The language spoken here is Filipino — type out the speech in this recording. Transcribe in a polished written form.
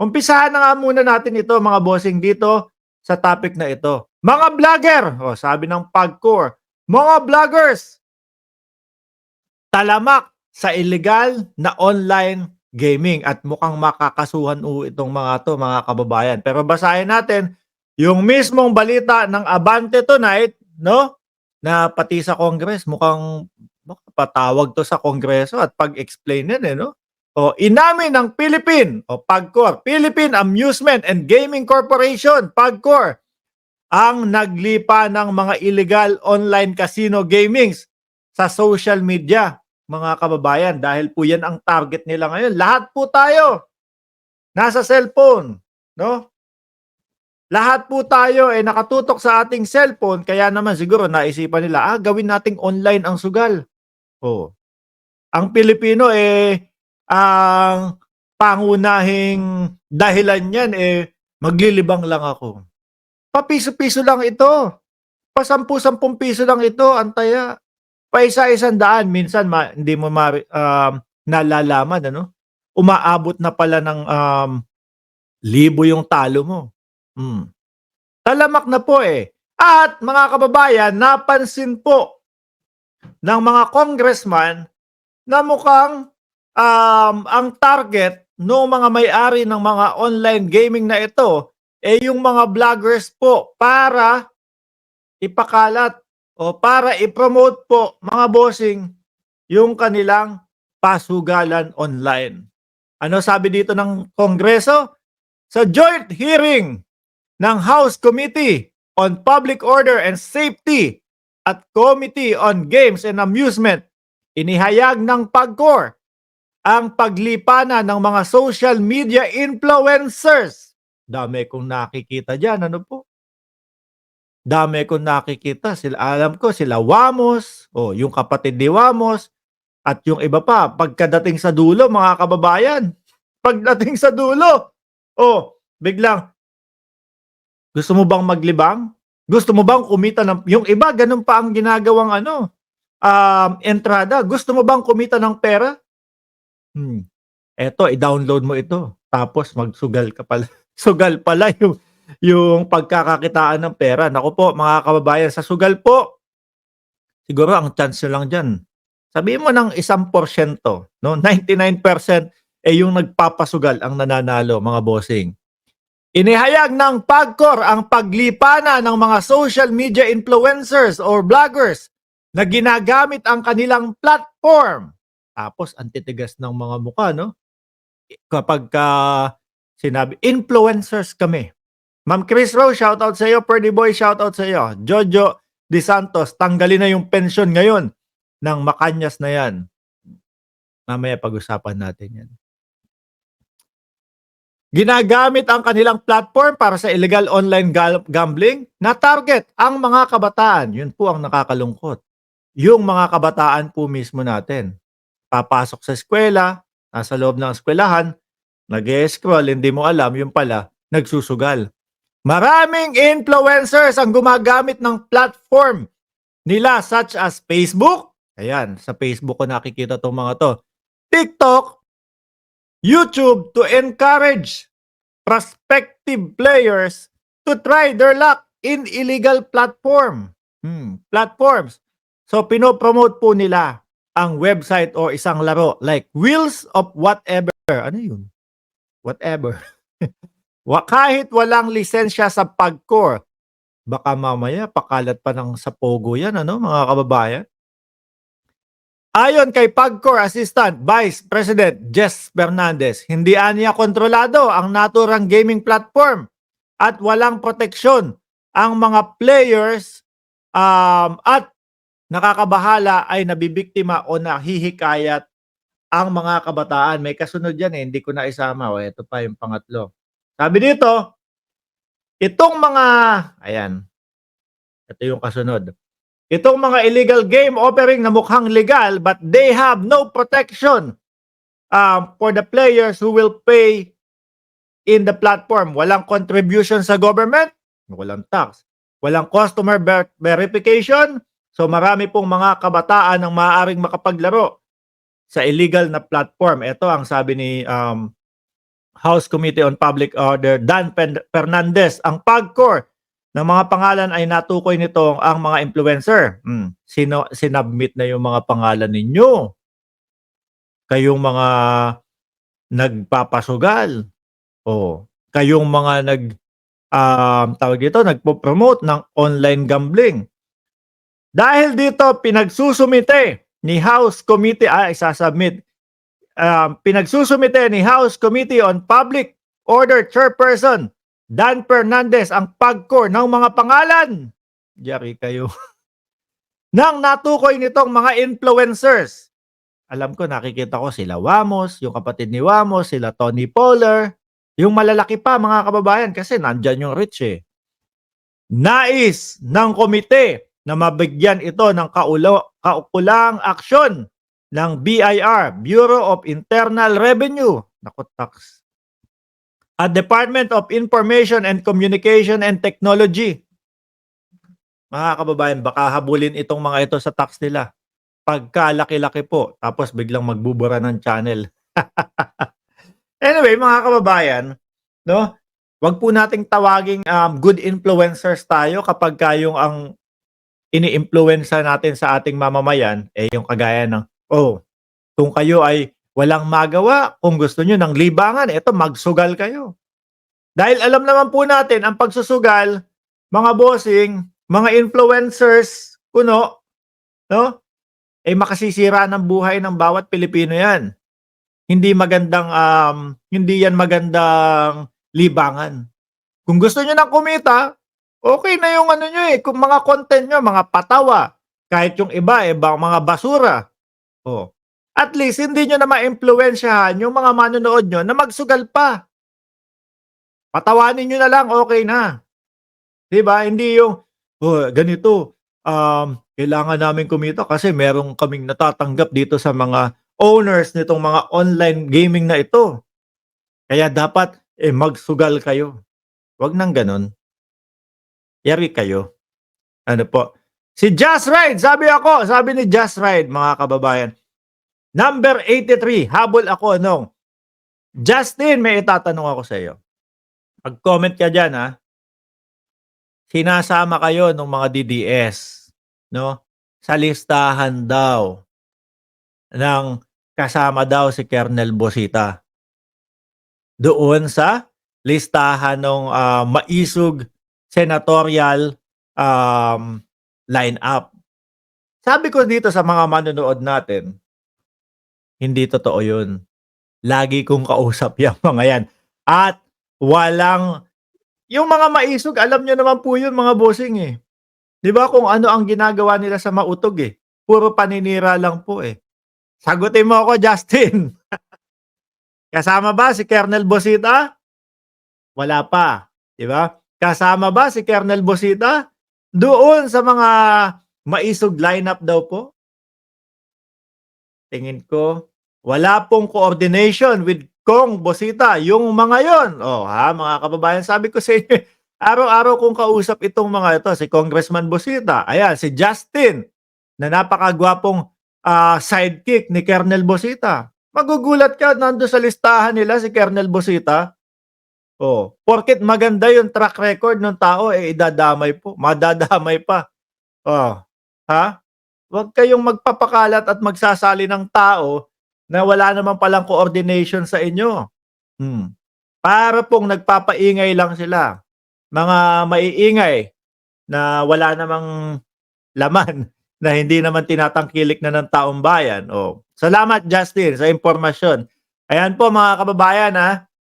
Umpisahan na nga muna natin ito mga bossing dito sa topic na ito. Mga vlogger, sabi ng PAGCOR, mga vloggers, talamak sa illegal na online gaming at mukhang makakasuhan itong mga to mga kababayan. Pero basahin natin yung mismong balita ng Abante Tonight, no? Na pati sa Congress mukhang patawag to sa Kongreso at pag-explain yan no? Inamin ng PAGCOR, Philippine Amusement and Gaming Corporation, PAGCOR, ang naglipa ng mga illegal online casino gamings sa social media, mga kababayan. Dahil po yan ang target nila ngayon. Lahat po tayo nasa cellphone, no? Lahat po tayo nakatutok sa ating cellphone, kaya naman siguro naisipan nila, gawin nating online ang sugal. Ang Pilipino ang pangunahing dahilan niyan maglilibang lang ako. Papiso-piso lang ito. Pa-10-10 piso lang ito, antaya. Pa-100 minsan hindi mo nalalaman ano. Umaabot na pala ng libo yung talo mo. Talamak na po At mga kababayan, napansin po ng mga congressman na mukhang ang target ng mga may-ari ng mga online gaming na ito yung mga vloggers po para ipakalat o para i-promote po mga bossing yung kanilang pasugalan online. Ano sabi dito ng Kongreso? Sa joint hearing ng House Committee on Public Order and Safety at Committee on Games and Amusement, inihayag ng PAGCOR ang paglipa ng mga social media influencers. Dami kong nakikita dyan, ano po? Dami kong nakikita. Alam ko, sila Wamos, yung kapatid ni Wamos, at yung iba pa, pagkadating sa dulo, mga kababayan, pagdating sa dulo, biglang, gusto mo bang maglibang? Gusto mo bang kumita ng, yung iba, ganun pa ang ginagawang entrada. Gusto mo bang kumita ng pera? Eto, i-download mo ito. Tapos magsugal ka pala. Sugal pala yung pagkakakitaan ng pera. Naku po, mga kababayan, sa sugal po, siguro ang chance nyo lang dyan. Sabihin mo ng 1%, no? 99% yung nagpapasugal ang nananalo, mga bossing. Inihayag ng PAGCOR ang paglipana ng mga social media influencers or vloggers na ginagamit ang kanilang platform. Tapos, antitigas ng mga mukha, no? Kapag sinabi, influencers kami. Ma'am Chris Rose, shoutout sa iyo. Purdy Boy, shoutout sa iyo. Jojo De Santos, tanggalin na yung pension ngayon ng Makanyas na yan. Mamaya pag-usapan natin yan. Ginagamit ang kanilang platform para sa illegal online gambling na target ang mga kabataan. Yun po ang nakakalungkot. Yung mga kabataan po mismo natin. Papasok sa eskwela, nasa loob ng eskwelahan, nag-scroll, hindi mo alam, yung pala, nagsusugal. Maraming influencers ang gumagamit ng platform nila such as Facebook. Ayan, sa Facebook ko nakikita itong mga to. TikTok, YouTube to encourage prospective players to try their luck in illegal platforms. So, pinopromote po nila ang website o isang laro like Wheels of Whatever. Ano yun? Whatever. Kahit walang lisensya sa PAGCOR, baka mamaya pakalat pa ng sa Pogo yan, ano, mga kababayan? Ayon kay PAGCOR Assistant Vice President Jess Fernandez, hindi aniya kontrolado ang naturang gaming platform at walang proteksyon ang mga players at nakakabahala ay nabibiktima o nahihikayat ang mga kabataan. May kasunod yan hindi ko na isama. Ito pa yung pangatlo. Sabi dito, itong mga, ayan, ito yung kasunod. Itong mga illegal game offering na mukhang legal but they have no protection for the players who will pay in the platform. Walang contribution sa government, walang tax, walang customer verification. So marami pong mga kabataan ang maaaring makapaglaro sa illegal na platform. Ito ang sabi ni House Committee on Public Order, Dan Fernandez. Ang PAGCOR ng mga pangalan ay natukoy nito ang mga influencer. Sinubmit na yung mga pangalan ninyo. Kayong mga nagpapasugal. O, kayong mga tawag dito, nagpo-promote ng online gambling. Dahil dito, pinagsusumite ni House Committee, pinagsusumite ni House Committee on Public Order Chairperson Dan Fernandez ang PAGCOR ng mga pangalan. Yari kayo. Nang natukoy nitong mga influencers. Alam ko, nakikita ko sila Wamos, yung kapatid ni Wamos, sila Tony Poller, yung malalaki pa mga kababayan kasi nandyan yung rich eh. Nais ng komite na mabigyan ito ng kaukulang aksyon ng BIR, Bureau of Internal Revenue, tax, at Department of Information and Communication and Technology. Mga kababayan, baka habulin itong mga ito sa tax nila. Pagkalaki-laki po, tapos biglang magbubura ng channel. Anyway, mga kababayan, no? Wag po nating tawaging good influencers tayo kapag kayong ang ini-influensa natin sa ating mamamayan, yung kagaya ng, kung kayo ay walang magawa, kung gusto nyo ng libangan, eto magsugal kayo. Dahil alam naman po natin, ang pagsusugal, mga bossing, mga influencers, no? Makasisira ng buhay ng bawat Pilipino yan. Hindi yan magandang libangan. Kung gusto nyo ng kumita, okay na yung kung mga content nyo, mga patawa, kahit yung iba, mga basura. At least, hindi nyo na ma-impluwensyahan yung mga manonood nyo na magsugal pa. Patawanin nyo na lang, okay na. Diba? Hindi yung, ganito, kailangan namin kumita kasi meron kaming natatanggap dito sa mga owners nitong mga online gaming na ito. Kaya dapat, magsugal kayo. Wag nang ganun. Yari kayo. Ano po? Si Just Ride, sabi ni Just Ride, mga kababayan. Number 83, habol ako nung. Justin, may itatanong ako sa iyo. Mag-comment ka dyan, ha? Sinasama kayo ng mga DDS, no? Sa listahan daw ng kasama daw si Colonel Bosita. Doon sa listahan ng maisog senatorial line-up. Sabi ko dito sa mga manonood natin, hindi totoo yun. Lagi kong kausap yung mga yan. At walang, yung mga maisog, alam nyo naman po yun mga bossing eh. Di ba kung ano ang ginagawa nila sa mautog eh. Puro paninira lang po eh. Sagutin mo ako, Justin. Kasama ba si Colonel Bosita? Wala pa. Di ba? Kasama ba si Colonel Bosita? Doon sa mga maisog lineup daw po. Tingin ko, wala pong coordination with Kong Bosita. Yung mga yon. Mga kababayan, sabi ko sa inyo, araw-araw kong kausap itong mga ito. Si Congressman Bosita. Ayan, si Justin, na napakagwapong sidekick ni Colonel Bosita. Magugulat ka, nando sa listahan nila si Colonel Bosita. Porket maganda yung track record ng tao, idadamay po. Madadamay pa. Ha? Huwag kayong magpapakalat at magsasali ng tao na wala naman palang coordination sa inyo. Para pong nagpapaingay lang sila. Mga maiingay na wala namang laman, na hindi naman tinatangkilik na ng taong bayan. Salamat, Justin, sa impormasyon. Ayan po mga kababayan, ha.